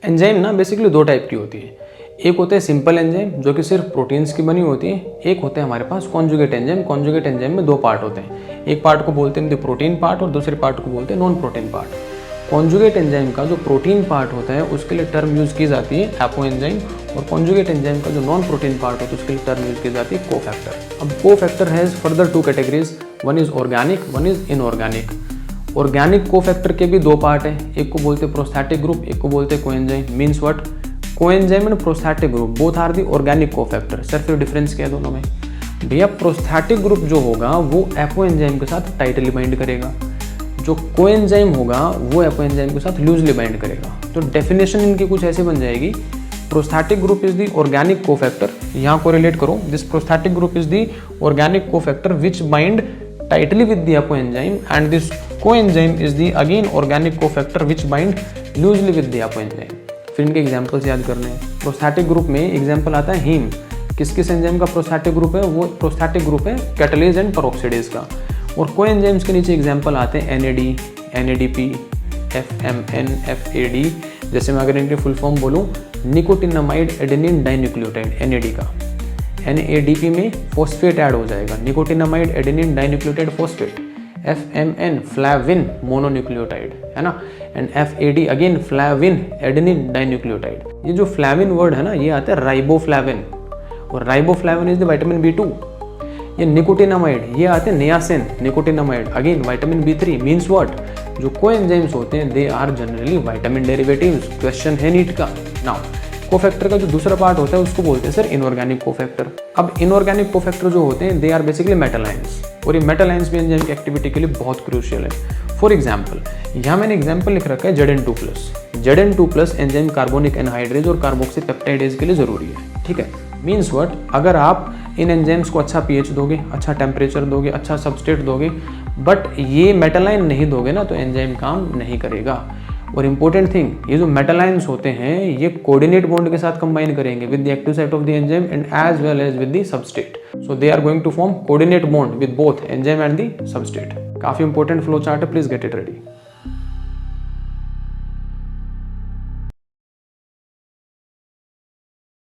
Enzyme ना basically दो type की होती है। एक होते हैं सिंपल एंजाइम जो कि सिर्फ प्रोटीन्स की बनी होती है, एक होते हैं हमारे पास कॉन्जुगेट एंजाइम। कॉन्जुगेट एंजाइम में दो पार्ट होते हैं, एक पार्ट को बोलते हैं प्रोटीन पार्ट और दूसरे पार्ट को बोलते हैं non protein part. Conjugate enzyme का जो प्रोटीन पार्ट होता है उसके लिए टर्म यूज़ की जाती है एपो एंजाइम, और कॉन्जुगेट एंजाइम का जो नॉन प्रोटीन पार्ट होता है उसके लिए टर्म यूज़ की जाती है कोफैक्टर। अब cofactor has further two categories, one is organic, one is inorganic. Organic cofactor के भी दो पार्ट हैं, एक को बोलते हैं प्रोस्थेटिक ग्रुप, एक को बोलते हैं coenzyme. Means what, coenzyme and prosthetic group both are the organic cofactor. Sir फिर डिफरेंस क्या है दोनों में? भैया प्रोस्थेटिक ग्रुप जो होगा वो एपो एंजाइम के साथ टाइटली बाइंड करेगा, जो कोएंजाइम होगा वो एपो एंजाइम के साथ लूजली बाइंड करेगा। तो डेफिनेशन इनकी कुछ ऐसे बन जाएगी, prosthetic group is the organic cofactor, यहाँ को रिलेट करो, this prosthetic group is the organic cofactor which bind tightly with the apo enzyme, and this coenzyme is the again organic cofactor which bind loosely with the apo enzyme। फिर इनके examples याद करने हैं। Prosthetic group में example आता है haem. किस किस एंजाइम का प्रोस्थेटिक ग्रुप है? वो प्रोस्थेटिक ग्रुप है कैटलेज एंड पेरोक्सिडेज का। और कोएंजाइम्स के नीचे एग्जांपल आते हैं NAD, NADP, FMN, FAD। जैसे मैं अगर इनके फुल फॉर्म बोलूँ, निकोटिनामाइड एडेनिन डाइन्यूक्लियोटाइड NAD का, NADP में फॉस्फेट ऐड हो जाएगा, nicotinamide adenine dinucleotide phosphate. FMN फ्लैविन mononucleotide है ना, and FAD again फ्लैविन adenine dinucleotide. ये जो फ्लैविन वर्ड है ना, ये आता है राइबोफ्लैविन, और राइबोफ्लैविन इज द विटामिन B2। ये निकोटिनामाइड, ये आते हैं niacin, nicotinamide again vitamin B3। Means what, जो कोएंजाइम्स होते हैं they are generally vitamin derivatives. Question है नीट का। नाउ कोफैक्टर का जो दूसरा पार्ट होता है उसको बोलते हैं सर इनऑर्गेनिक कोफैक्टर। अब इनऑर्गेनिक कोफैक्टर जो होते हैं they are basically metal ions, और ये मेटल आयंस भी एंजाइम की एक्टिविटी के लिए बहुत क्रूशियल है। फॉर एग्जांपल, यहाँ मैंने एग्जांपल लिख रखा है Zn2+। Zn2+ enzyme carbonic anhydrase और कार्बोक्सी पेप्टाइडेज के लिए जरूरी है, ठीक है। मीन्स व्हाट, अगर आप इन एंजाइम्स को अच्छा pH दोगे, अच्छा टेम्परेचर दोगे, अच्छा सबस्ट्रेट दोगे, बट ये मेटल आयन नहीं दोगे ना, तो एंजाइम काम नहीं करेगा। और इंपॉर्टेंट थिंग, ये जो मेटल आयंस होते हैं ये कोऑर्डिनेट बॉन्ड के साथ कंबाइन करेंगे with the active site of the enzyme and as well as with the substrate. So they are going to form coordinate bond with both enzyme and the substrate. काफी important flow chart है, please get it ready.